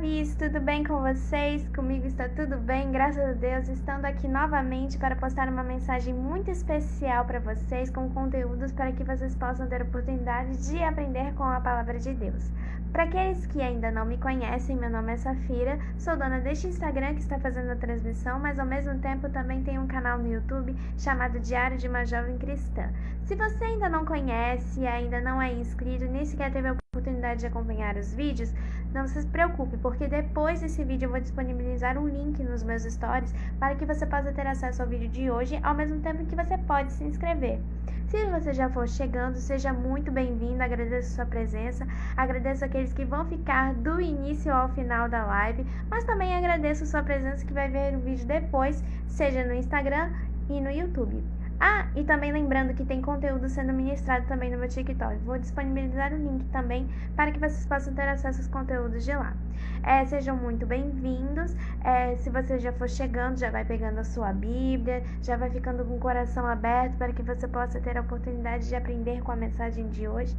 Avis, tudo bem com vocês? Comigo está tudo bem, graças a Deus, estando aqui novamente para postar uma mensagem muito especial para vocês, com conteúdos para que vocês possam ter a oportunidade de aprender com a palavra de Deus. Para aqueles que ainda não me conhecem, meu nome é Safira, sou dona deste Instagram que está fazendo a transmissão, mas ao mesmo tempo também tenho um canal no YouTube chamado Diário de uma Jovem Cristã. Se você ainda não conhece, ainda não é inscrito, nem sequer teve a oportunidade de acompanhar os vídeos, não se preocupe, porque depois desse vídeo eu vou disponibilizar um link nos meus stories para que você possa ter acesso ao vídeo de hoje, ao mesmo tempo que você pode se inscrever. Se você já for chegando, seja muito bem-vindo, agradeço sua presença, agradeço aqueles que vão ficar do início ao final da live, mas também agradeço sua presença que vai ver o vídeo depois, seja no Instagram e no YouTube. E também lembrando que tem conteúdo sendo ministrado também no meu TikTok. Vou disponibilizar o link também para que vocês possam ter acesso aos conteúdos de lá. Sejam muito bem-vindos. Se você já for chegando, já vai pegando a sua Bíblia, já vai ficando com o coração aberto para que você possa ter a oportunidade de aprender com a mensagem de hoje.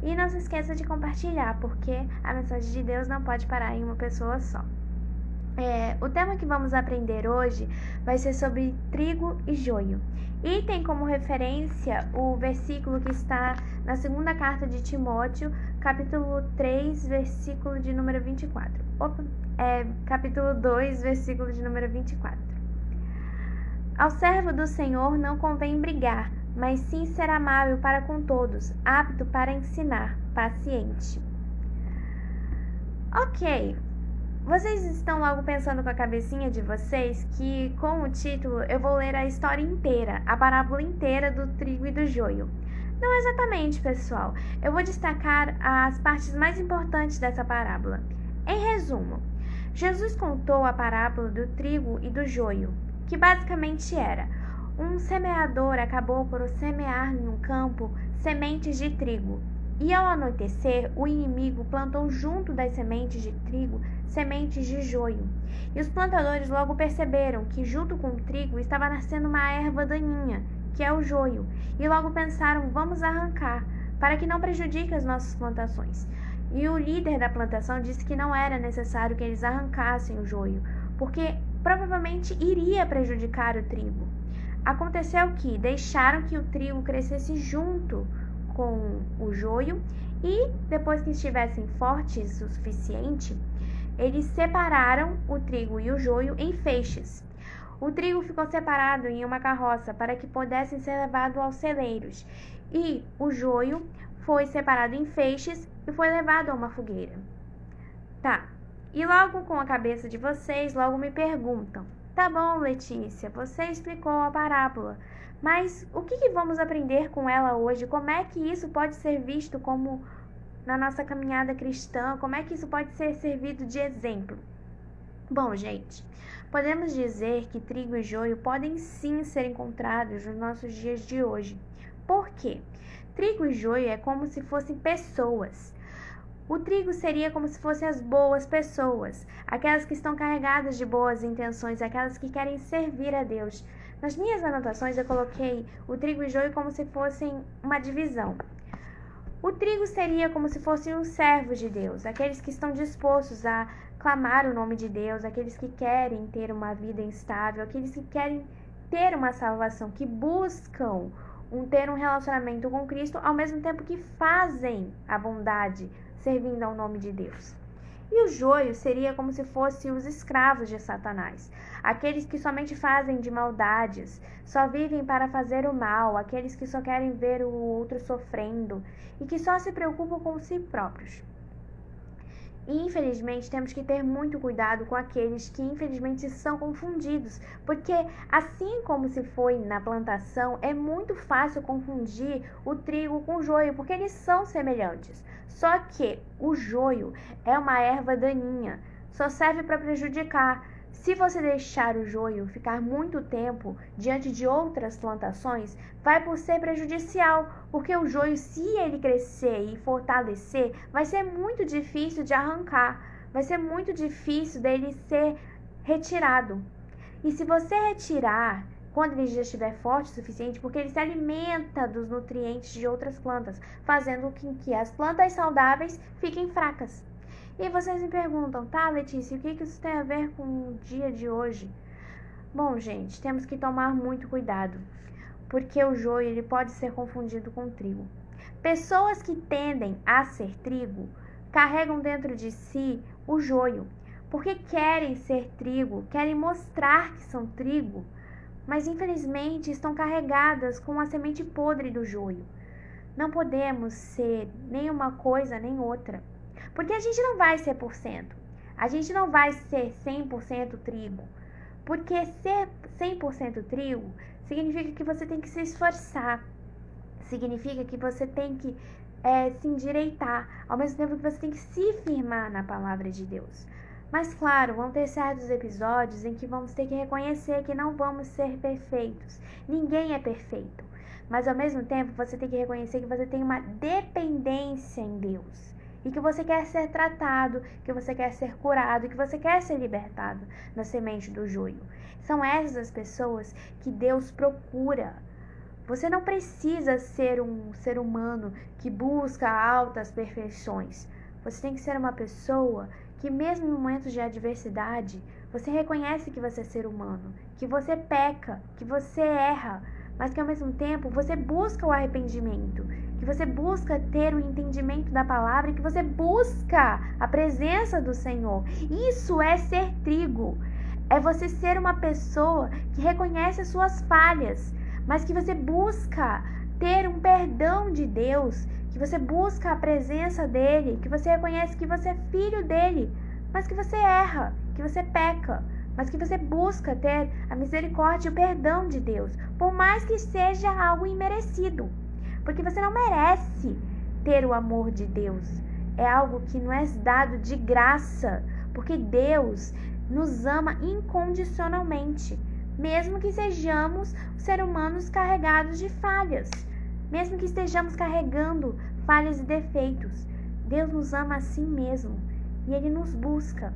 E não se esqueça de compartilhar, porque a mensagem de Deus não pode parar em uma pessoa só. O tema que vamos aprender hoje vai ser sobre trigo e joio. E tem como referência o versículo que está na segunda carta de Timóteo, capítulo 3, versículo de número 24. Capítulo 2, versículo de número 24. Ao servo do Senhor não convém brigar, mas sim ser amável para com todos, apto para ensinar, paciente. Ok. Vocês estão logo pensando com a cabecinha de vocês que, com o título, eu vou ler a história inteira, a parábola inteira do trigo e do joio. Não exatamente, pessoal. Eu vou destacar as partes mais importantes dessa parábola. Em resumo, Jesus contou a parábola do trigo e do joio, que basicamente era: um semeador acabou por semear em um campo sementes de trigo. E ao anoitecer, o inimigo plantou junto das sementes de trigo sementes de joio. E os plantadores logo perceberam que junto com o trigo estava nascendo uma erva daninha, que é o joio. E logo pensaram: vamos arrancar, para que não prejudique as nossas plantações. E o líder da plantação disse que não era necessário que eles arrancassem o joio, porque provavelmente iria prejudicar o trigo. Aconteceu que deixaram que o trigo crescesse junto com o joio e, depois que estivessem fortes o suficiente, eles separaram o trigo e o joio em feixes. O trigo ficou separado em uma carroça para que pudessem ser levados aos celeiros, e o joio foi separado em feixes e foi levado a uma fogueira. E logo com a cabeça de vocês, logo me perguntam: tá bom, Letícia, você explicou a parábola, mas o que vamos aprender com ela hoje? Como é que isso pode ser visto como na nossa caminhada cristã? Como é que isso pode ser servido de exemplo? Bom, gente, podemos dizer que trigo e joio podem sim ser encontrados nos nossos dias de hoje. Por quê? Trigo e joio é como se fossem pessoas. O trigo seria como se fossem as boas pessoas, aquelas que estão carregadas de boas intenções, aquelas que querem servir a Deus. Nas minhas anotações eu coloquei o trigo e o joio como se fossem uma divisão. O trigo seria como se fossem os servos de Deus, aqueles que estão dispostos a clamar o nome de Deus, aqueles que querem ter uma vida instável, aqueles que querem ter uma salvação, que buscam ter um relacionamento com Cristo, ao mesmo tempo que fazem a bondade, servindo ao nome de Deus. E o joio seria como se fossem os escravos de Satanás, aqueles que somente fazem de maldades, só vivem para fazer o mal, aqueles que só querem ver o outro sofrendo e que só se preocupam com si próprios. E infelizmente temos que ter muito cuidado com aqueles que infelizmente são confundidos, porque assim como se foi na plantação, é muito fácil confundir o trigo com o joio, porque eles são semelhantes. Só que o joio é uma erva daninha, só serve para prejudicar. Se você deixar o joio ficar muito tempo diante de outras plantações, vai por ser prejudicial, porque o joio, se ele crescer e fortalecer, vai ser muito difícil de arrancar, vai ser muito difícil dele ser retirado. E se você retirar quando ele já estiver forte o suficiente, porque ele se alimenta dos nutrientes de outras plantas, fazendo com que as plantas saudáveis fiquem fracas. E vocês me perguntam, tá, Letícia, o que isso tem a ver com o dia de hoje? Bom, gente, temos que tomar muito cuidado, porque o joio ele pode ser confundido com trigo. Pessoas que tendem a ser trigo carregam dentro de si o joio, porque querem ser trigo, querem mostrar que são trigo, mas infelizmente estão carregadas com a semente podre do joio. Não podemos ser nem uma coisa nem outra, porque a gente não vai ser por cento, a gente não vai ser 100% trigo, porque ser 100% trigo significa que você tem que se esforçar, significa que você tem que se endireitar, ao mesmo tempo que você tem que se firmar na palavra de Deus. Mas claro, vão ter certos episódios em que vamos ter que reconhecer que não vamos ser perfeitos. Ninguém é perfeito. Mas ao mesmo tempo, você tem que reconhecer que você tem uma dependência em Deus. E que você quer ser tratado, que você quer ser curado, que você quer ser libertado da semente do joio. São essas as pessoas que Deus procura. Você não precisa ser um ser humano que busca altas perfeições. Você tem que ser uma pessoa que mesmo em momentos de adversidade, você reconhece que você é ser humano, que você peca, que você erra, mas que ao mesmo tempo você busca o arrependimento, que você busca ter o entendimento da palavra e que você busca a presença do Senhor. Isso é ser trigo. É você ser uma pessoa que reconhece as suas falhas, mas que você busca ter um perdão de Deus, que você busca a presença dele, que você reconhece que você é filho dele, mas que você erra, que você peca, mas que você busca ter a misericórdia e o perdão de Deus, por mais que seja algo imerecido, porque você não merece ter o amor de Deus. É algo que não é dado de graça, porque Deus nos ama incondicionalmente, mesmo que sejamos seres humanos carregados de falhas. Mesmo que estejamos carregando falhas e defeitos, Deus nos ama assim mesmo e Ele nos busca.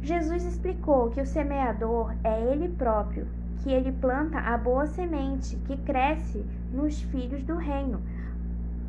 Jesus explicou que o semeador é Ele próprio, que Ele planta a boa semente que cresce nos filhos do reino.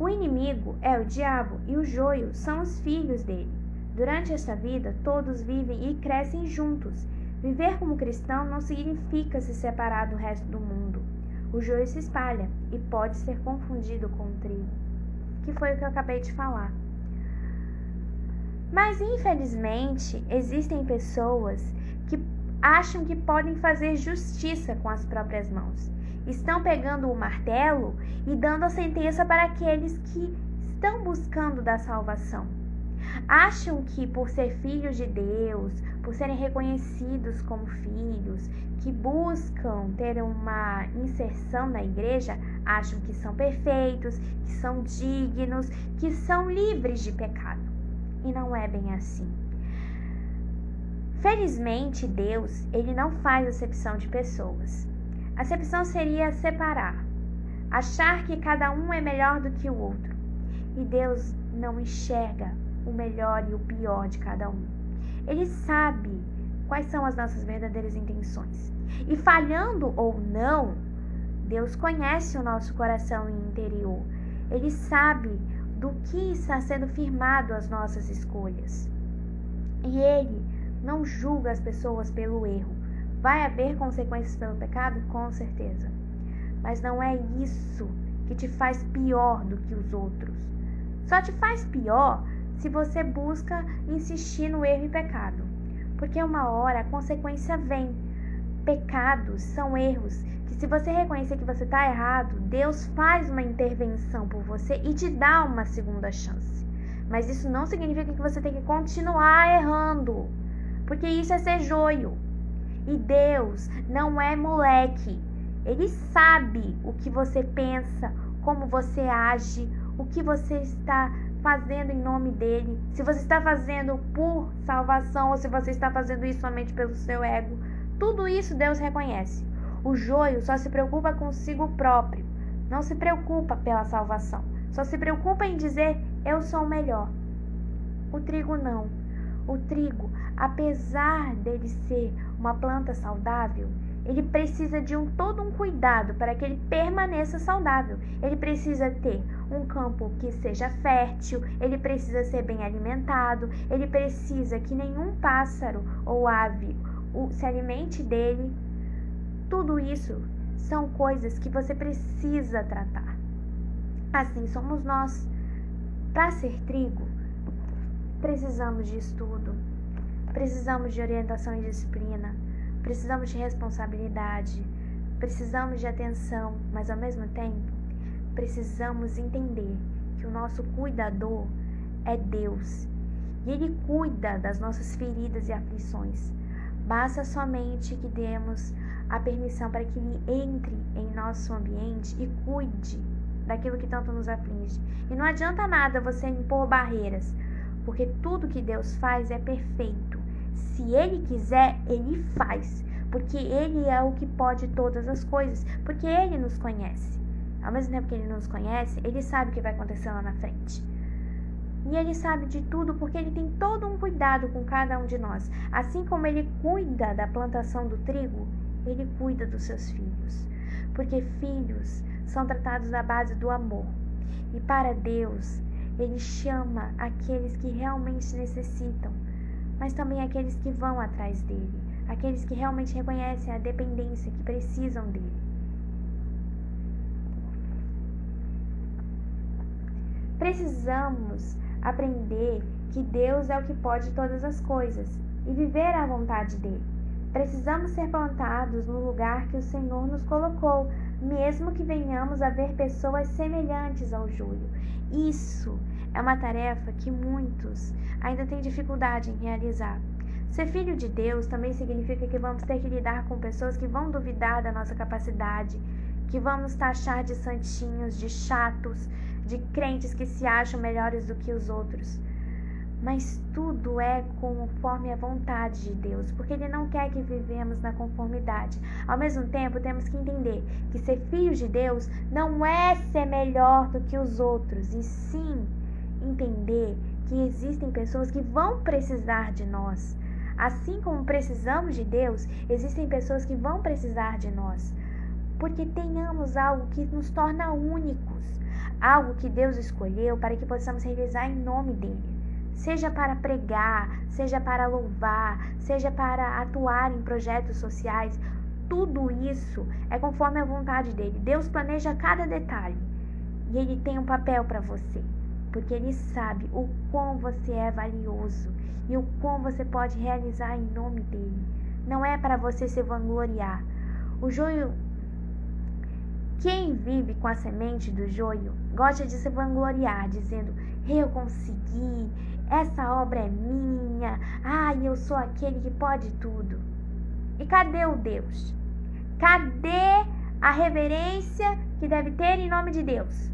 O inimigo é o diabo e o joio são os filhos dele. Durante esta vida, todos vivem e crescem juntos. Viver como cristão não significa se separar do resto do mundo. O joio se espalha e pode ser confundido com o trigo, que foi o que eu acabei de falar. Mas, infelizmente, existem pessoas que acham que podem fazer justiça com as próprias mãos. Estão pegando o martelo e dando a sentença para aqueles que estão buscando da salvação. Acham que por ser filhos de Deus, por serem reconhecidos como filhos, que buscam ter uma inserção na igreja, acham que são perfeitos, que são dignos, que são livres de pecado. E não é bem assim. Felizmente, Deus, Ele não faz acepção de pessoas. A acepção seria separar, achar que cada um é melhor do que o outro. E Deus não enxerga o melhor e o pior de cada um. Ele sabe quais são as nossas verdadeiras intenções. E falhando ou não, Deus conhece o nosso coração interior. Ele sabe do que está sendo firmado as nossas escolhas. E Ele não julga as pessoas pelo erro. Vai haver consequências pelo pecado? Com certeza. Mas não é isso que te faz pior do que os outros. Só te faz pior se você busca insistir no erro e pecado. Porque uma hora a consequência vem. Pecados são erros que, se você reconhecer que você está errado, Deus faz uma intervenção por você e te dá uma segunda chance. Mas isso não significa que você tem que continuar errando, porque isso é ser joio. E Deus não é moleque. Ele sabe o que você pensa, como você age, o que você está fazendo em nome dele, se você está fazendo por salvação ou se você está fazendo isso somente pelo seu ego. Tudo isso Deus reconhece. O joio só se preocupa consigo próprio, não se preocupa pela salvação, só se preocupa em dizer eu sou o melhor. O trigo não. O trigo, apesar dele ser uma planta saudável, ele precisa de todo um cuidado para que ele permaneça saudável. Ele precisa ter um campo que seja fértil, ele precisa ser bem alimentado, ele precisa que nenhum pássaro ou ave se alimente dele. Tudo isso são coisas que você precisa tratar. Assim somos nós. Para ser trigo, precisamos de estudo, precisamos de orientação e disciplina, precisamos de responsabilidade, precisamos de atenção, mas ao mesmo tempo, precisamos entender que o nosso cuidador é Deus e Ele cuida das nossas feridas e aflições. Basta somente que demos a permissão para que Ele entre em nosso ambiente e cuide daquilo que tanto nos aflige. E não adianta nada você impor barreiras, porque tudo que Deus faz é perfeito. Se Ele quiser, Ele faz, porque Ele é o que pode todas as coisas, porque Ele nos conhece. Ao mesmo tempo que Ele nos conhece, Ele sabe o que vai acontecer lá na frente. E Ele sabe de tudo porque Ele tem todo um cuidado com cada um de nós. Assim como Ele cuida da plantação do trigo, Ele cuida dos seus filhos. Porque filhos são tratados na base do amor. E para Deus, Ele chama aqueles que realmente necessitam, mas também aqueles que vão atrás dEle, aqueles que realmente reconhecem a dependência, que precisam dEle. Precisamos aprender que Deus é o que pode todas as coisas e viver à vontade dEle. Precisamos ser plantados no lugar que o Senhor nos colocou, mesmo que venhamos a ver pessoas semelhantes ao joio. Isso é uma tarefa que muitos ainda têm dificuldade em realizar. Ser filho de Deus também significa que vamos ter que lidar com pessoas que vão duvidar da nossa capacidade, que vamos taxar de santinhos, de chatos, de crentes que se acham melhores do que os outros. Mas tudo é conforme a vontade de Deus, porque Ele não quer que vivemos na conformidade. Ao mesmo tempo, temos que entender que ser filho de Deus não é ser melhor do que os outros, e sim entender que existem pessoas que vão precisar de nós. Assim como precisamos de Deus, existem pessoas que vão precisar de nós, porque tenhamos algo que nos torna únicos, algo que Deus escolheu para que possamos realizar em nome dEle. Seja para pregar, seja para louvar, seja para atuar em projetos sociais, tudo isso é conforme a vontade dEle. Deus planeja cada detalhe e Ele tem um papel para você, porque Ele sabe o quão você é valioso e o quão você pode realizar em nome dEle. Não é para você se vangloriar. O joio, quem vive com a semente do joio, gosta de se vangloriar, dizendo: eu consegui, essa obra é minha, eu sou aquele que pode tudo. E cadê o Deus? Cadê a reverência que deve ter em nome de Deus?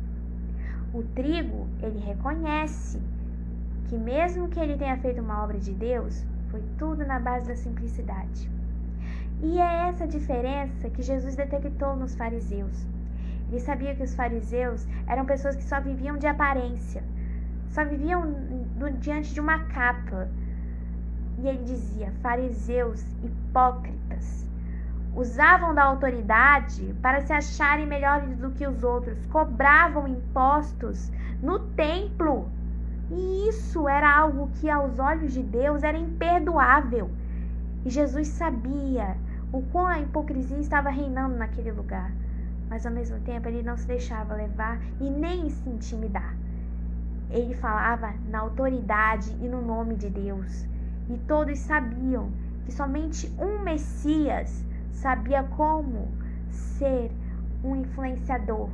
O trigo, ele reconhece que mesmo que ele tenha feito uma obra de Deus, foi tudo na base da simplicidade. E é essa diferença que Jesus detectou nos fariseus. Ele sabia que os fariseus eram pessoas que só viviam de aparência, só viviam diante de uma capa. E ele dizia: fariseus hipócritas, usavam da autoridade para se acharem melhores do que os outros, cobravam impostos no templo. E isso era algo que aos olhos de Deus era imperdoável. E Jesus sabia o quão a hipocrisia estava reinando naquele lugar. Mas ao mesmo tempo ele não se deixava levar e nem se intimidar. Ele falava na autoridade e no nome de Deus. E todos sabiam que somente um Messias sabia como ser um influenciador.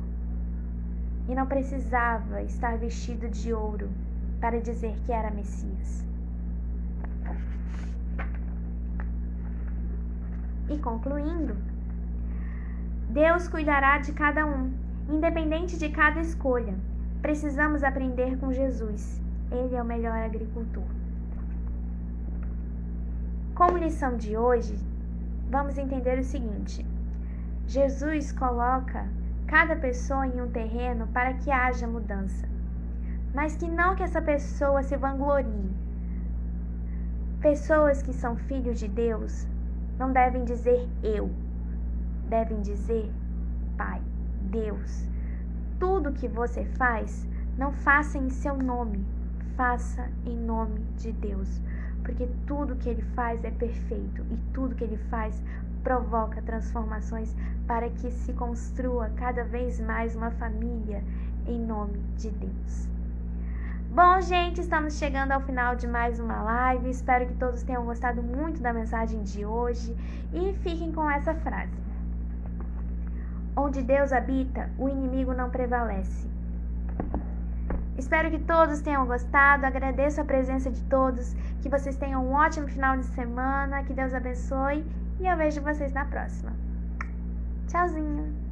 E não precisava estar vestido de ouro para dizer que era Messias. E concluindo, Deus cuidará de cada um, independente de cada escolha. Precisamos aprender com Jesus. Ele é o melhor agricultor. Como lição de hoje, vamos entender o seguinte: Jesus coloca cada pessoa em um terreno para que haja mudança, mas que não que essa pessoa se vanglorie. Pessoas que são filhos de Deus não devem dizer eu, devem dizer: Pai, Deus. Tudo que você faz, não faça em seu nome, faça em nome de Deus, porque tudo que Ele faz é perfeito e tudo que Ele faz provoca transformações para que se construa cada vez mais uma família em nome de Deus. Bom, gente, estamos chegando ao final de mais uma live. Espero que todos tenham gostado muito da mensagem de hoje e fiquem com essa frase: onde Deus habita, o inimigo não prevalece. Espero que todos tenham gostado, agradeço a presença de todos, que vocês tenham um ótimo final de semana, que Deus abençoe e eu vejo vocês na próxima. Tchauzinho!